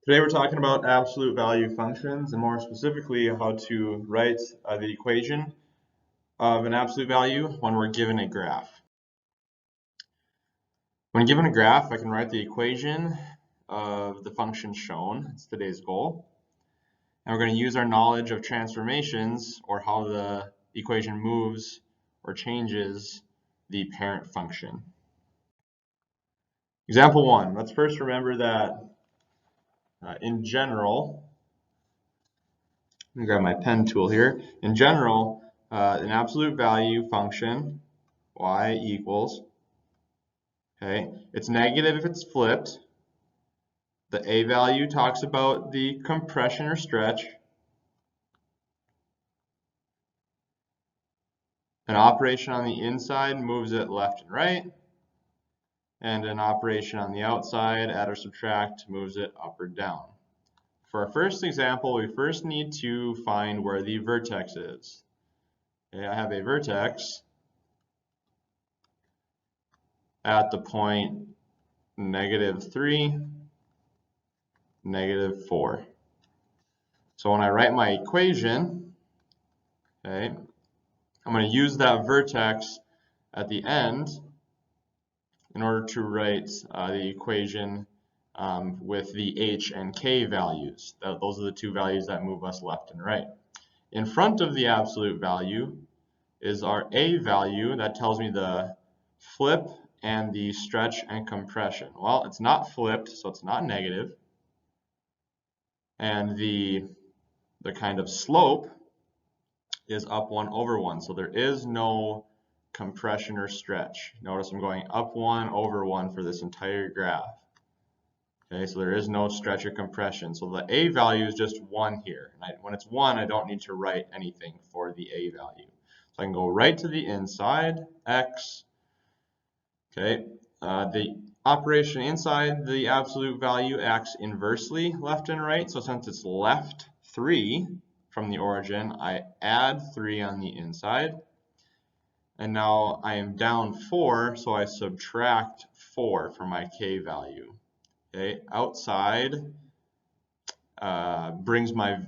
Today we're talking about absolute value functions, and more specifically how to write the equation of an absolute value when we're given a graph. When given a graph, I can write the equation of the function shown. It's today's goal. And we're going to use our knowledge of transformations, or how the equation moves or changes the parent function. Example 1. Let's first remember that in general, let me grab my pen tool here. In general, an absolute value function, y equals, okay, it's negative if it's flipped. The a value talks about the compression or stretch. An operation on the inside moves it left and right. And an operation on the outside, add or subtract, moves it up or down. For our first example, we first need to find where the vertex is. Okay, I have a vertex at the point -3, -4. So when I write my equation, okay, I'm going to use that vertex at the end in order to write the equation with the h and k values. Those are the two values that move us left and right. In front of the absolute value is our a value that tells me the flip and the stretch and compression. Well, it's not flipped, so it's not negative. And the kind of slope is up 1/1, so there is no compression or stretch. Notice I'm going up 1/1 for this entire graph. Okay, so there is no stretch or compression. So the a value is just 1 here. And when it's 1, I don't need to write anything for the a value. So I can go right to the inside, x. Okay, the operation inside the absolute value acts inversely left and right. So since it's left 3 from the origin, I add 3 on the inside. And now I am down 4, so I subtract 4 from my k value. Okay, outside brings my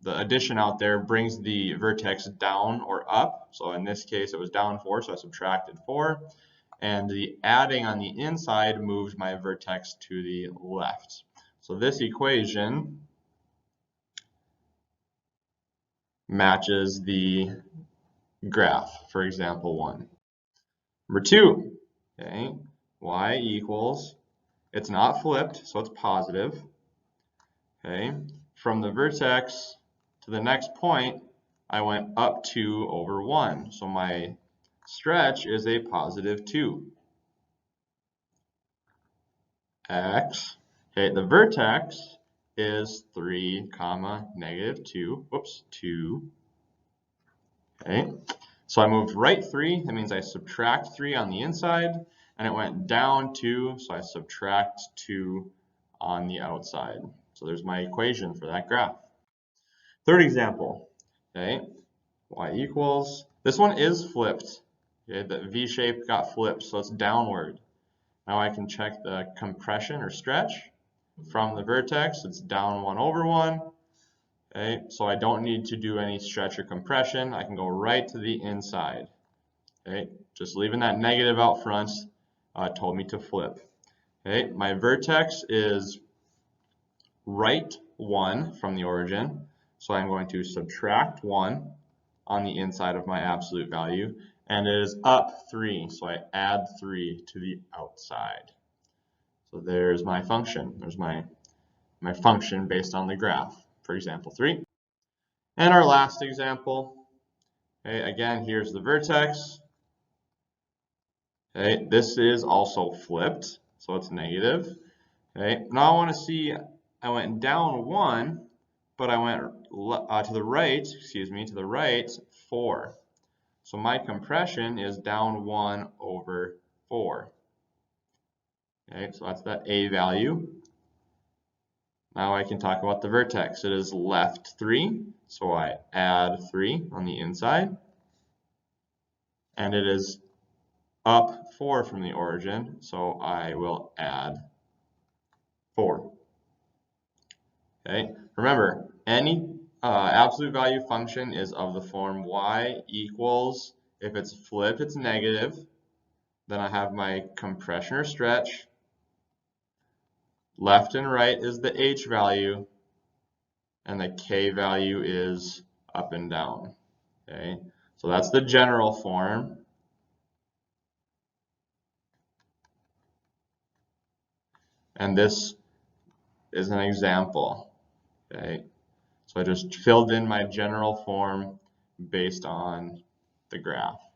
the addition out there brings the vertex down or up. So in this case, it was down 4, so I subtracted 4. And the adding on the inside moves my vertex to the left. So this equation matches the graph for example 1. Number 2, okay, y equals, it's not flipped, so it's positive. Okay, from the vertex to the next point, I went up 2/1, so my stretch is a +2. X, okay, the vertex is 3, -2, whoops, 2. Okay, so I moved right 3, that means I subtract 3 on the inside, and it went down 2, so I subtract 2 on the outside. So there's my equation for that graph. Third example, okay, y equals, this one is flipped. Okay, the V shape got flipped, so it's downward. Now I can check the compression or stretch. From the vertex, it's down 1/1. Okay, so I don't need to do any stretch or compression. I can go right to the inside. Okay, just leaving that negative out front told me to flip. Okay, my vertex is right 1 from the origin, so I'm going to subtract 1 on the inside of my absolute value, and it is up 3, so I add 3 to the outside. So there's my function. There's my function based on the graph for example 3. And our last example, okay, again, here's the vertex. Okay, this is also flipped, so it's negative. Okay, now I want to see, I went down 1, but I went to the right 4. So my compression is down 1/4. Okay, so that's that a value. Now I can talk about the vertex. It is left 3, so I add 3 on the inside. And it is up 4 from the origin, so I will add 4. Okay, remember, any absolute value function is of the form y equals, if it's flipped, it's negative, then I have my compression or stretch, left and right is the h value, and the k value is up and down. Okay, so that's the general form. And this is an example. Okay, so I just filled in my general form based on the graph.